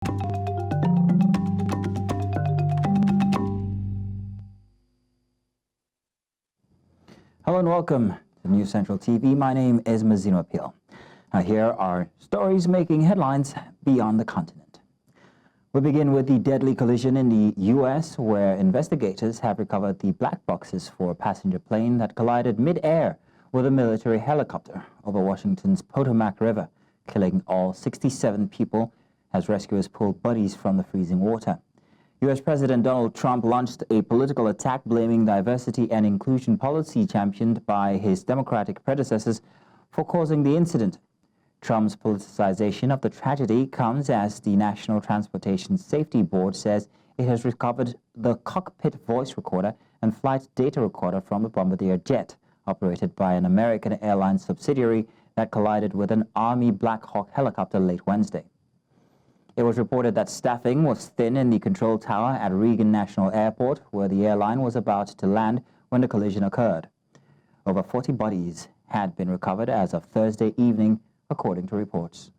Hello and welcome to News Central TV. My name is Mazino Appeal. Now here are stories making headlines beyond the continent. We begin with the deadly collision in the U.S., where investigators have recovered the black boxes for a passenger plane that collided mid-air with a military helicopter over Washington's Potomac River, killing all 67 people as rescuers pulled bodies from the freezing water. U.S. President Donald Trump launched a political attack blaming diversity and inclusion policy championed by his Democratic predecessors for causing the incident. Trump's politicization of the tragedy comes as the National Transportation Safety Board says it has recovered the cockpit voice recorder and flight data recorder from a Bombardier jet operated by an American Airlines subsidiary that collided with an Army Black Hawk helicopter late Wednesday. It was reported that staffing was thin in the control tower at Reagan National Airport, where the airline was about to land when the collision occurred. Over 40 bodies had been recovered as of Thursday evening, according to reports.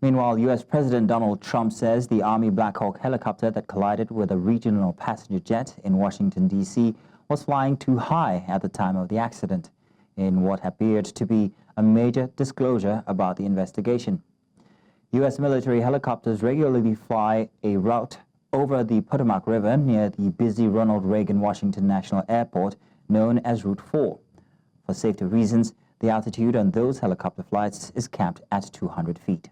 Meanwhile, U.S. President Donald Trump says the Army Black Hawk helicopter that collided with a regional passenger jet in Washington, D.C. was flying too high at the time of the accident, in what appeared to be a major disclosure about the investigation. U.S. military helicopters regularly fly a route over the Potomac River near the busy Ronald Reagan Washington National Airport, known as Route 4. For safety reasons, the altitude on those helicopter flights is capped at 200 feet.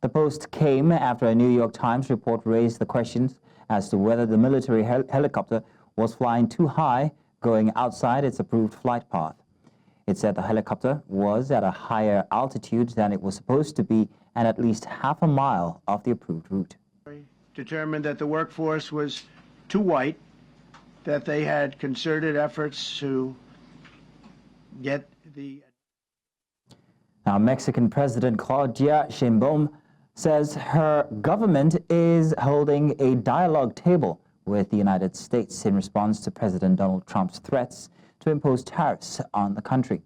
The post came after a New York Times report raised the questions as to whether the military helicopter was flying too high, going outside its approved flight path. It said the helicopter was at a higher altitude than it was supposed to be and at least half a mile off the approved route. Determined that the workforce was too white, that they had concerted efforts to get the... Now, Mexican President Claudia Sheinbaum says her government is holding a dialogue table with the United States in response to President Donald Trump's threats to impose tariffs on the country.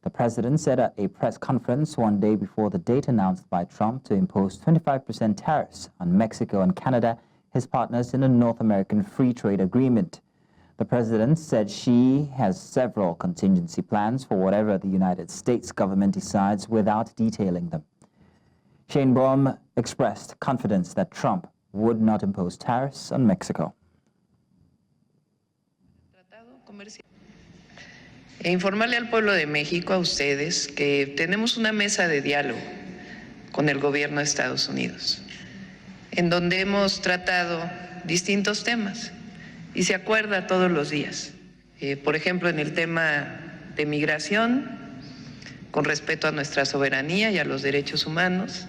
The president said at a press conference one day before the date announced by Trump to impose 25% tariffs on Mexico and Canada, his partners in a North American free trade agreement. The president said she has several contingency plans for whatever the United States government decides without detailing them. Sheinbaum expressed confidence that Trump would not impose tariffs on Mexico. E informarle al pueblo de México, a ustedes, que tenemos una mesa de diálogo con el gobierno de Estados Unidos, en donde hemos tratado distintos temas y se acuerda todos los días. Por ejemplo, en el tema de migración, con respeto a nuestra soberanía y a los derechos humanos,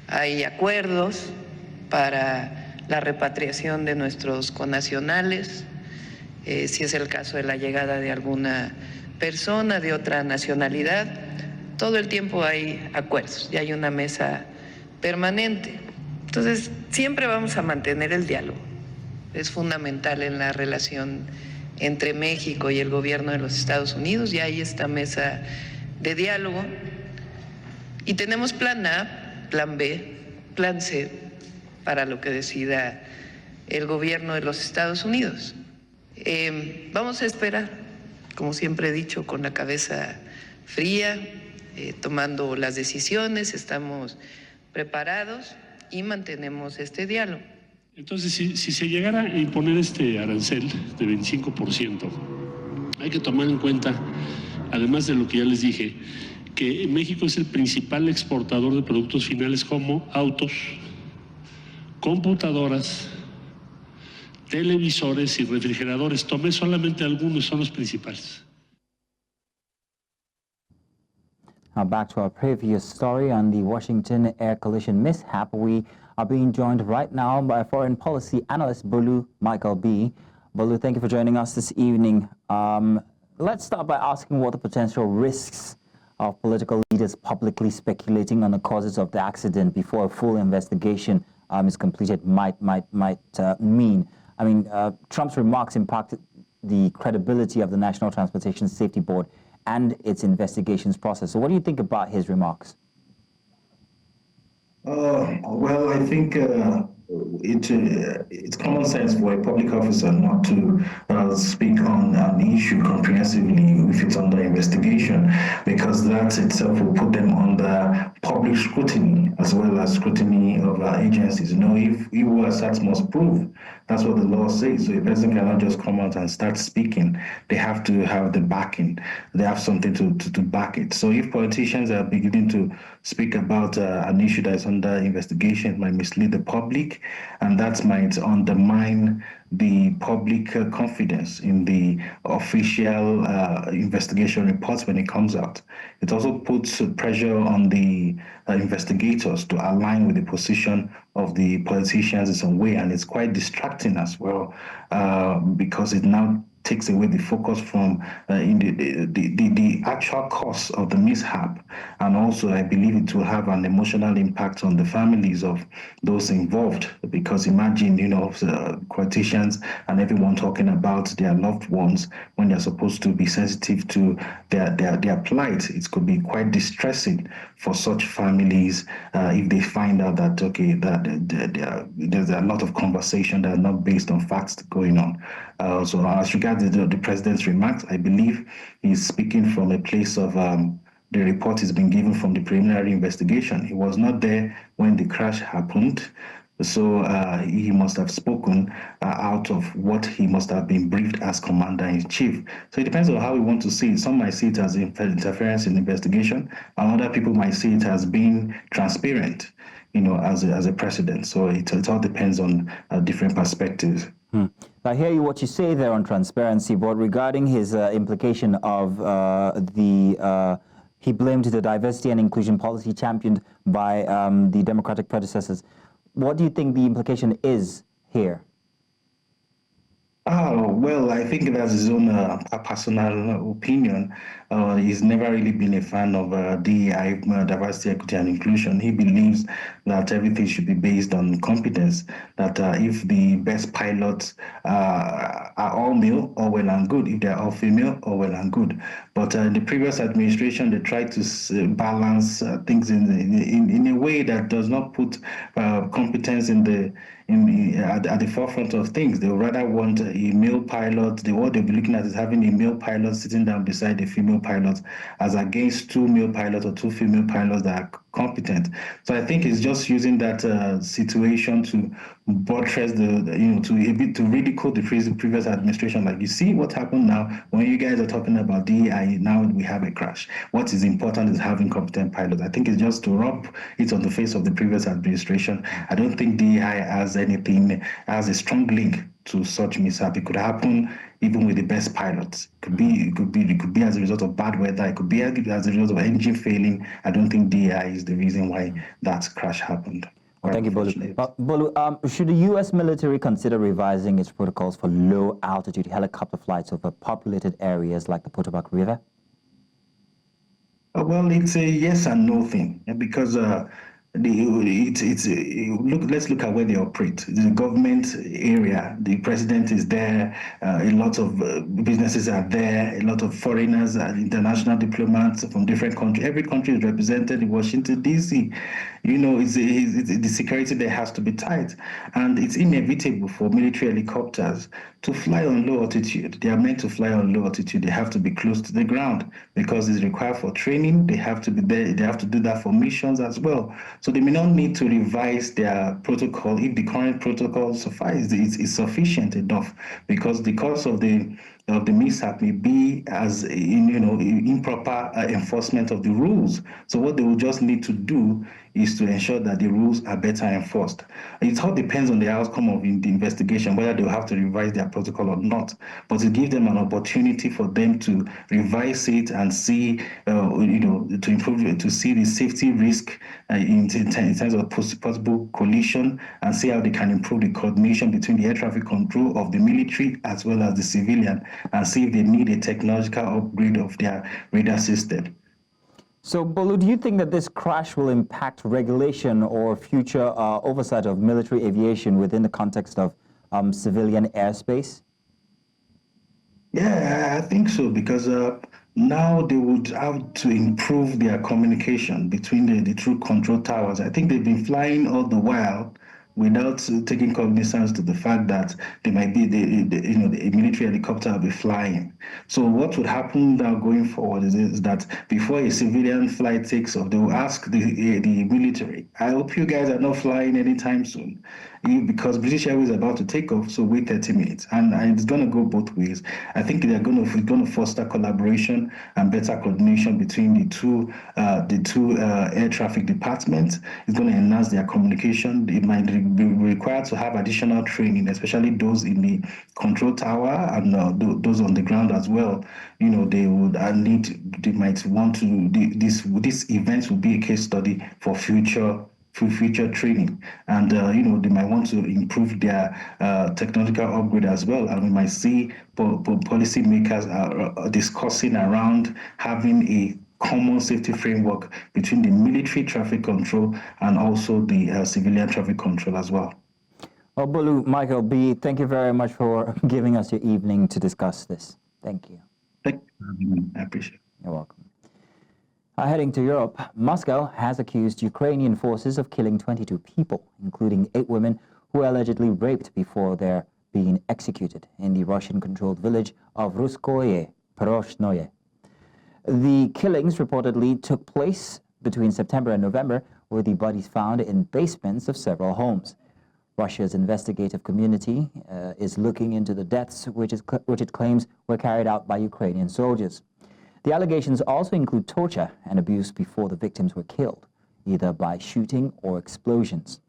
hay acuerdos para la repatriación de nuestros connacionales, si es el caso de la llegada de alguna persona de otra nacionalidad, todo el tiempo hay acuerdos y hay una mesa permanente. Entonces, siempre vamos a mantener el diálogo. Es fundamental en la relación entre México y el gobierno de los Estados Unidos, y hay esta mesa de diálogo. Y tenemos plan A, plan B, plan C, para lo que decida el gobierno de los Estados Unidos. Vamos a esperar, como siempre he dicho, con la cabeza fría, tomando las decisiones, estamos preparados y mantenemos este diálogo. Entonces, si se llegara a imponer este arancel de 25%, hay que tomar en cuenta, además de lo que ya les dije, que México es el principal exportador de productos finales como autos, computadoras, televisores y refrigeradores. Tomé solamente algunos, son los principales. Now back to our previous story on the Washington air collision mishap. We are being joined right now by foreign policy analyst Bolu Michael B. Bolu, thank you for joining us this evening. Let's start by asking what the potential risks of political leaders publicly speculating on the causes of the accident before a full investigation is completed might mean. I mean, Trump's remarks impacted the credibility of the National Transportation Safety Board and its investigations process. So what do you think about his remarks? Well, I think it's common sense for a public officer not to speak on an issue comprehensively if it's under investigation, because that itself will put them under public scrutiny as well as scrutiny of agencies. You know, if who asserts must prove, that's what the law says. So a person cannot just come out and start speaking. They have to have the backing. They have something to back it. So if politicians are beginning to speak about an issue that is under investigation, it might mislead the public, and that might undermine the public confidence in the official investigation reports when it comes out. It also puts pressure on the investigators to align with the position of the politicians in some way, and it's quite distracting as well because it now takes away the focus from the actual cause of the mishap. And also, I believe it will have an emotional impact on the families of those involved, because imagine, you know, politicians and everyone talking about their loved ones when they're supposed to be sensitive to their plight. It could be quite distressing for such families if they find out that, okay, that there's a lot of conversation that are not based on facts going on. So as regards the president's remarks, I believe he's speaking from a place of the report has been given from the preliminary investigation. He was not there when the crash happened, so he must have spoken out of what he must have been briefed as commander-in-chief. So it depends on how we want to see it. Some might see it as interference in the investigation, and other people might see it as being transparent, you know, as a precedent. So it all depends on different perspectives. I hear you what you say there on transparency, but regarding his implication of he blamed the diversity and inclusion policy championed by the Democratic predecessors. What do you think the implication is here? Oh, well, I think that's his own personal opinion. He's never really been a fan of DEI, diversity, equity, and inclusion. He believes that everything should be based on competence, that if the best pilots are all male, all well and good. If they're all female, all well and good. But in the previous administration, they tried to balance things in a way that does not put competence at the forefront of things. They would rather want a male pilot. What they'll be looking at is having a male pilot sitting down beside a female pilot, as against two male pilots or two female pilots that are competent. So I think it's just using that situation to buttress to ridicule the previous administration. Like, you see what happened now when you guys are talking about DEI, now we have a crash. What is important is having competent pilots. I think it's just to rub it on the face of the previous administration. I don't think DEI has a strong link to such mishap. It could happen even with the best pilots. It could be as a result of bad weather. It could be as a result of engine failing. I don't think DEI is the reason why that crash happened. Thank you, Bolu. Bolu, should the U.S. military consider revising its protocols for low-altitude helicopter flights over populated areas like the Potomac River? Well, it's a yes and no thing, because let's look at where they operate. The government area, the president is there, a lot of businesses are there, a lot of foreigners, international diplomats from different countries. Every country is represented in Washington, D.C. You know, the security there has to be tight, and it's inevitable for military helicopters to fly on low altitude. They are meant to fly on low altitude. They have to be close to the ground because it's required for training. They have to be there. They have to do that for missions as well. So they may not need to revise their protocol if the current protocol suffices. It's sufficient enough, because the cause of the mishap may be as improper enforcement of the rules. So what they will just need to do is to ensure that the rules are better enforced. It all depends on the outcome of the investigation, whether they'll have to revise their protocol or not. But to give them an opportunity for them to revise it and see, to improve, to see the safety risk in terms of possible collision, and see how they can improve the coordination between the air traffic control of the military as well as the civilian, and see if they need a technological upgrade of their radar system. So, Bolu, do you think that this crash will impact regulation or future oversight of military aviation within the context of civilian airspace? Yeah, I think so, because now they would have to improve their communication between the two control towers. I think they've been flying all the while without taking cognizance to the fact that there might be a military helicopter will be flying. So what would happen now going forward is that before a civilian flight takes off, they will ask the military, I hope you guys are not flying anytime soon, because British Airways is about to take off, so wait 30 minutes. And it's going to go both ways. I think they're going to foster collaboration and better coordination between the two air traffic departments. It's going to enhance their communication. It might be required to have additional training, especially those in the control tower and those on the ground as well. They might want to, this event will be a case study for future training, and they might want to improve their technological upgrade as well, and we might see policymakers discussing around having a common safety framework between the military traffic control and also the civilian traffic control as well. Well, Bulu, Michael B., thank you very much for giving us your evening to discuss this. Thank you. Thank you. I appreciate it. You're welcome. Heading to Europe, Moscow has accused Ukrainian forces of killing 22 people, including 8 women who were allegedly raped before their being executed in the Russian-controlled village of Ruskoye Piroshnoye. The killings reportedly took place between September and November, with the bodies found in basements of several homes. Russia's investigative community is looking into the deaths, which it claims were carried out by Ukrainian soldiers. The allegations also include torture and abuse before the victims were killed, either by shooting or explosions.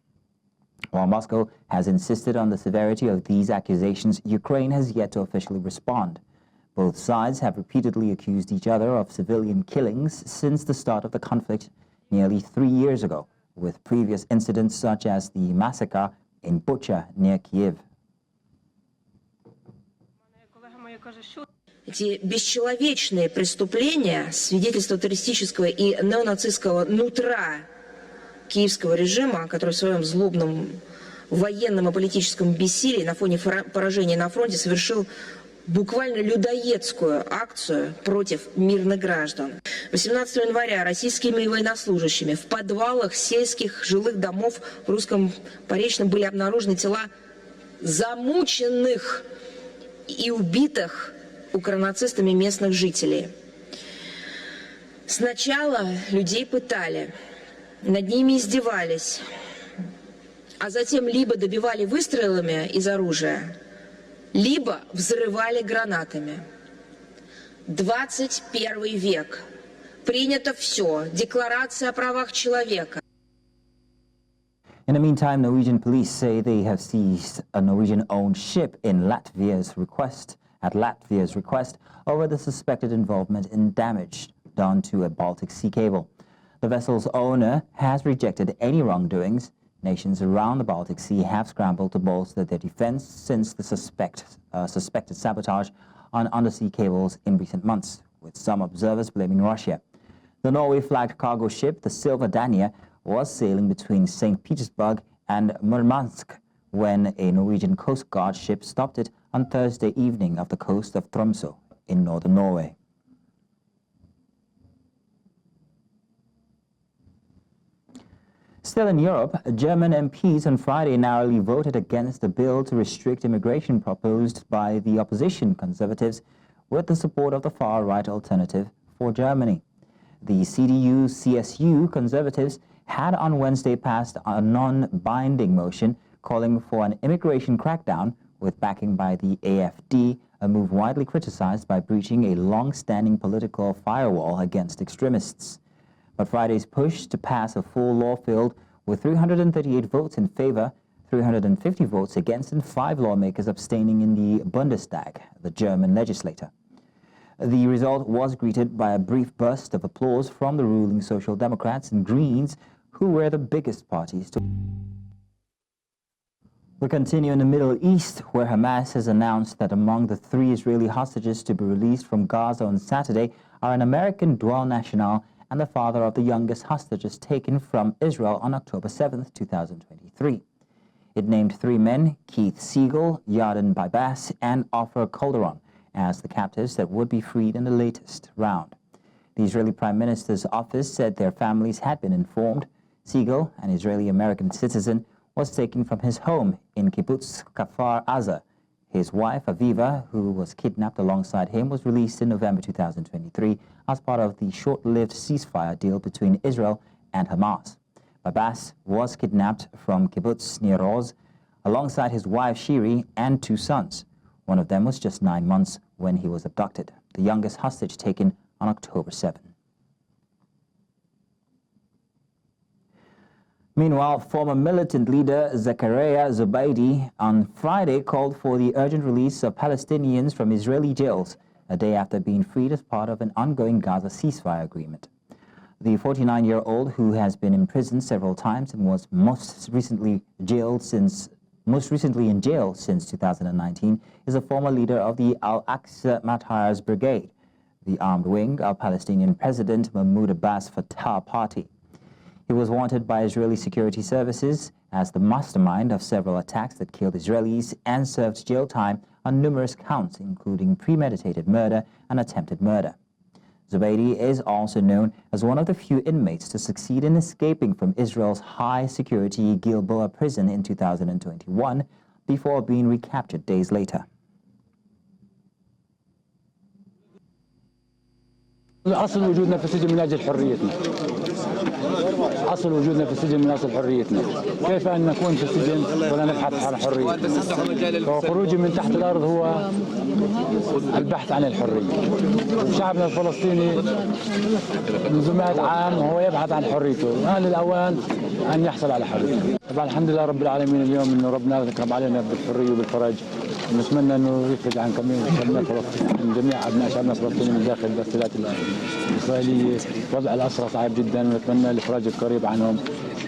While Moscow has insisted on the severity of these accusations, Ukraine has yet to officially respond. Both sides have repeatedly accused each other of civilian killings since the start of the conflict nearly 3 years ago, with previous incidents such as the massacre in Bucha near Kyiv. Эти бесчеловечные преступления, свидетельство террористического и неонацистского нутра киевского режима, который в своем злобном военном и политическом бессилии на фоне поражения на фронте совершил буквально людоедскую акцию против мирных граждан. 18 января российскими военнослужащими в подвалах сельских жилых домов в Русском Поречном были обнаружены тела замученных и убитых укронацистами местных жителей. Сначала людей пытали, над ними издевались, а затем либо добивали выстрелами из оружия, либо взрывали гранатами. 21 век. Принято все. Декларация о правах человека. In the meantime, Norwegian police say they have seized a Norwegian-owned ship at Latvia's request over the suspected involvement in damage done to a Baltic Sea cable. The vessel's owner has rejected any wrongdoings. Nations around the Baltic Sea have scrambled to bolster their defense since the suspected sabotage on undersea cables in recent months, with some observers blaming Russia. The Norway-flagged cargo ship, the Silver Dania, was sailing between St. Petersburg and Murmansk when a Norwegian Coast Guard ship stopped it on Thursday evening off the coast of Tromsø in northern Norway. Still in Europe, German MPs on Friday narrowly voted against a bill to restrict immigration proposed by the opposition Conservatives with the support of the far-right Alternative for Germany. The CDU-CSU Conservatives had on Wednesday passed a non-binding motion calling for an immigration crackdown with backing by the AfD, a move widely criticized by breaching a long-standing political firewall against extremists. But Friday's push to pass a full law failed with 338 votes in favor, 350 votes against, and 5 lawmakers abstaining in the Bundestag, the German legislature. The result was greeted by a brief burst of applause from the ruling Social Democrats and Greens, who were the biggest parties to. We continue in the Middle East, where Hamas has announced that among the 3 Israeli hostages to be released from Gaza on Saturday are an American dual national and the father of the youngest hostages taken from Israel on October 7, 2023. It named 3 men, Keith Siegel, Yarden Bibas, and Ofer Calderon, as the captives that would be freed in the latest round. The Israeli Prime Minister's office said their families had been informed. Siegel, an Israeli-American citizen, was taken from his home in Kibbutz Kfar Aza. His wife, Aviva, who was kidnapped alongside him, was released in November 2023 as part of the short-lived ceasefire deal between Israel and Hamas. Abbas was kidnapped from Kibbutz Nir Oz alongside his wife Shiri and 2 sons. One of them was just 9 months when he was abducted, the youngest hostage taken on October 7. Meanwhile, former militant leader Zakaria Zubaidi on Friday called for the urgent release of Palestinians from Israeli jails a day after being freed as part of an ongoing Gaza ceasefire agreement. The 49-year-old, who has been imprisoned several times and was most recently in jail since 2019, is a former leader of the Al-Aqsa Martyrs Brigade, the armed wing of Palestinian President Mahmoud Abbas' Fatah party. He was wanted by Israeli security services as the mastermind of several attacks that killed Israelis and served jail time on numerous counts, including premeditated murder and attempted murder. Zubaidi is also known as one of the few inmates to succeed in escaping from Israel's high-security Gilboa prison in 2021 before being recaptured days later. أصل وجودنا في السجن من أجل حريتنا. أصل وجودنا في السجن من أجل حريتنا. كيف أن نكون في السجن ولا نبحث عن حرية؟ وخروجي من تحت الأرض هو البحث عن الحرية. شعبنا الفلسطيني منذ 100 عام وهو يبحث عن حريته. آن الأوان أن يحصل على حريته. طبعا الحمد لله رب العالمين اليوم إنه ربنا ذكر علينا بالحرية وبالفرج. نتمنى انه يفرج عن شعبنا فلسطين، عن جميع ابناء شعبنا الفلسطيني من داخل التسهيلات الاسرائيليه. وضع الاسرى صعب جدا ونتمنى الافراج القريب عنهم.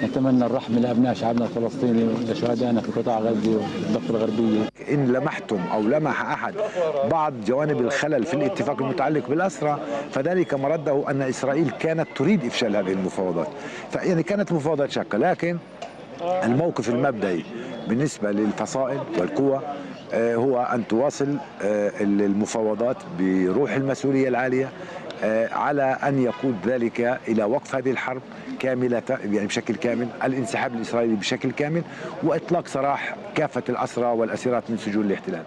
نتمنى الرحمه لابناء شعبنا الفلسطيني ولشهدائنا في قطاع غزه والضفه الغربيه. ان لمحتم او لمح احد بعض جوانب الخلل في الاتفاق المتعلق بالاسرى فذلك مرده ان اسرائيل كانت تريد افشال هذه المفاوضات. فيعني كانت مفاوضات شاقه، لكن الموقف المبدئي بالنسبه للفصائل والقوى هو أن تواصل المفاوضات بروح المسؤولية العالية على أن يقود ذلك إلى وقف هذه الحرب كاملة، يعني بشكل كامل، الانسحاب الإسرائيلي بشكل كامل، وإطلاق سراح كافة الأسرى والأسيرات من سجون الاحتلال.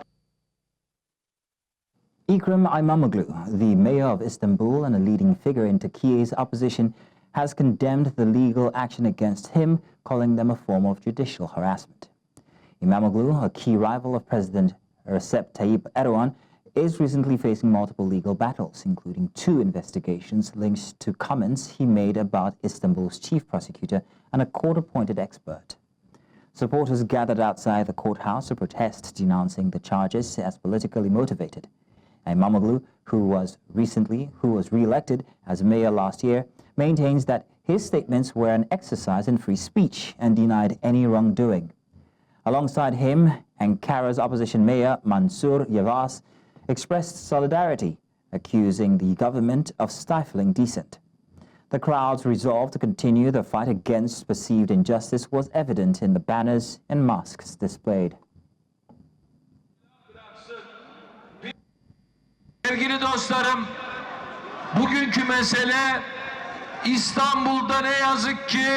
Ekrem İmamoğlu, the mayor of Istanbul and a leading figure in Turkey's opposition, has condemned the legal action against him, calling them a form of judicial harassment. İmamoğlu, a key rival of President Recep Tayyip Erdogan, is recently facing multiple legal battles, including 2 investigations linked to comments he made about Istanbul's chief prosecutor and a court-appointed expert. Supporters gathered outside the courthouse to protest, denouncing the charges as politically motivated. İmamoğlu, who was re-elected as mayor last year, maintains that his statements were an exercise in free speech and denied any wrongdoing. Alongside him, Ankara's opposition mayor, Mansur Yavaş, expressed solidarity, accusing the government of stifling dissent. The crowd's resolve to continue the fight against perceived injustice was evident in the banners and masks displayed. Sevgili dostlarım, bugünkü mesele İstanbul'da ne yazık ki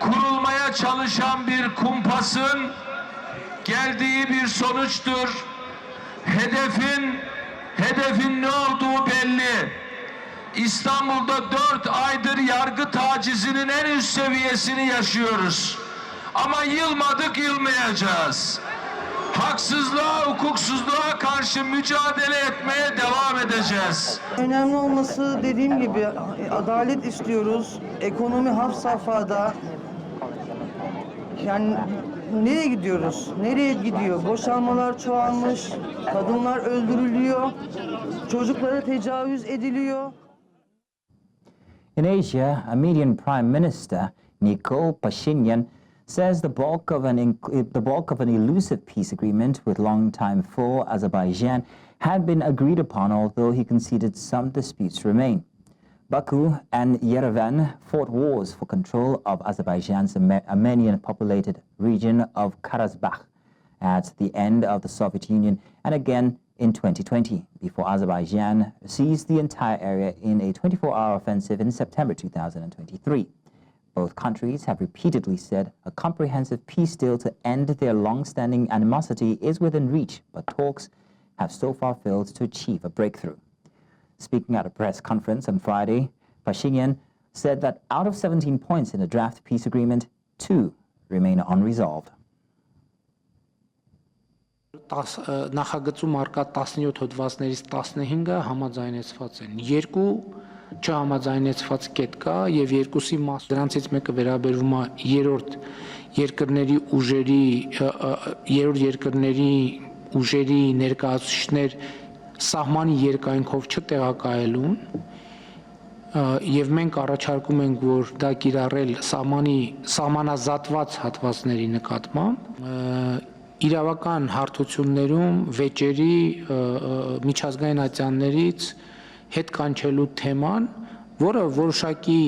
kurulmaya çalışan bir kumpasın geldiği bir sonuçtur. Hedefin ne olduğu belli. İstanbul'da 4 aydır yargı tacizinin en üst seviyesini yaşıyoruz. Ama yılmadık, yılmayacağız. Haksızlığa, hukuksuzluğa karşı mücadele etmeye devam edeceğiz. Önemli olması, dediğim gibi, adalet istiyoruz. Ekonomi had safhada. Yani nereye gidiyoruz? Nereye gidiyor? Boşanmalar çoğalmış, kadınlar öldürülüyor, çocuklara tecavüz ediliyor. In Asia, Armenian Prime Minister Nikol Pashinyan says the bulk of an elusive peace agreement with longtime foe Azerbaijan had been agreed upon, although he conceded some disputes remain. Baku and Yerevan fought wars for control of Azerbaijan's Armenian-populated region of Karabakh at the end of the Soviet Union and again in 2020 before Azerbaijan seized the entire area in a 24-hour offensive in September 2023. Both countries have repeatedly said a comprehensive peace deal to end their long-standing animosity is within reach, but talks have so far failed to achieve a breakthrough. Speaking at a press conference on Friday, Pashinyan said that out of 17 points in the draft peace agreement, 2 remain unresolved. Նախագծում արկա 17 հոդվածներից 15-ը համաձայնեցված են։ 2 չհամաձայնեցված կետ կա եւ երկուսի մաս դրանցից մեկը վերաբերում է երրորդ երկրների ուժերի ներկայացուցիչներ սահմանի երկայնքով չտեղակայելուն եւ մենք առաջարկում ենք որ դա կիրառել սահմանազատված հատվածների նկատմամբ իրավական հարթություններում վեճերի միջազգային ատյաններից հետ կանչելու թեման, որը որոշակի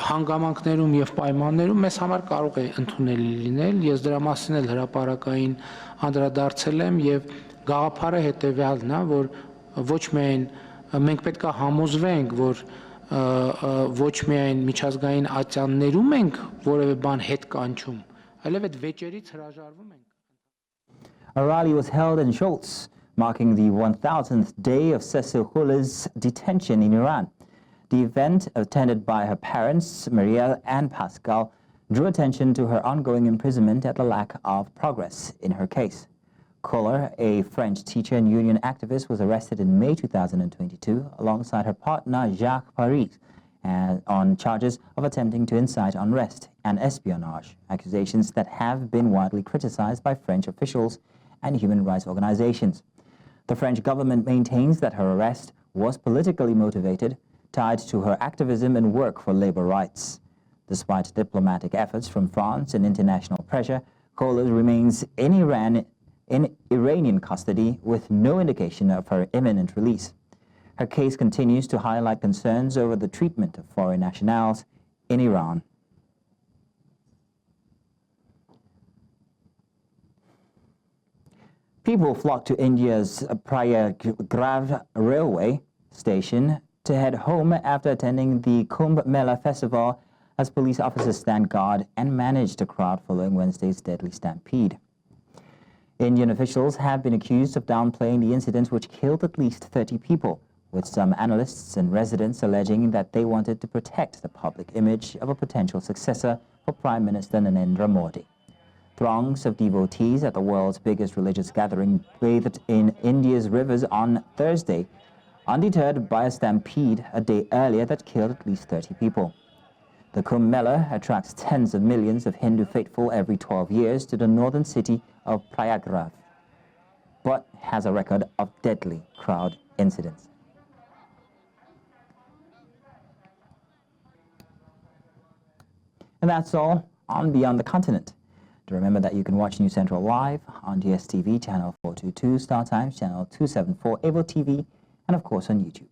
հանգամանքներում եւ պայմաններում մեզ համար կարող է ընդունելի լինել, ես դրա մասին էլ հրապարակային անդրադարձել եմ եւ գաղափարը հետեւյալն է, որ ոչ միայն մենք պետք է համոզվենք, որ ոչ միայն միջազգային ատյաններում ենք որևէ բան հետ կանչում, այլև այդ վեճերից հրաժարվում ենք։ A rally was held in Schultz, marking the 1000th day of Sessukhula's detention in Iran. The event, attended by her parents, Marielle and Pascal, drew attention to her ongoing imprisonment and the lack of progress in her case. Kohler, a French teacher and union activist, was arrested in May 2022 alongside her partner Jacques Paris on charges of attempting to incite unrest and espionage, accusations that have been widely criticized by French officials and human rights organizations. The French government maintains that her arrest was politically motivated, tied to her activism and work for labor rights. Despite diplomatic efforts from France and international pressure, Kohler remains in Iranian custody with no indication of her imminent release. Her case continues to highlight concerns over the treatment of foreign nationals in Iran. People flocked to India's Prayagraj railway station to head home after attending the Kumbh Mela festival as police officers stand guard and managed the crowd following Wednesday's deadly stampede. Indian officials have been accused of downplaying the incident which killed at least 30 people, with some analysts and residents alleging that they wanted to protect the public image of a potential successor for Prime Minister Narendra Modi. Throngs of devotees at the world's biggest religious gathering bathed in India's rivers on Thursday, undeterred by a stampede a day earlier that killed at least 30 people. The Kumbh Mela attracts tens of millions of Hindu faithful every 12 years to the northern city of Prayagraj, but has a record of deadly crowd incidents. And that's all on Beyond the Continent. To remember that you can watch News Central live on DSTV channel 422, Star Times channel 274, Avo TV, and of course on YouTube.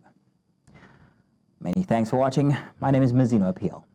Many thanks for watching. My name is Mazino Appeal.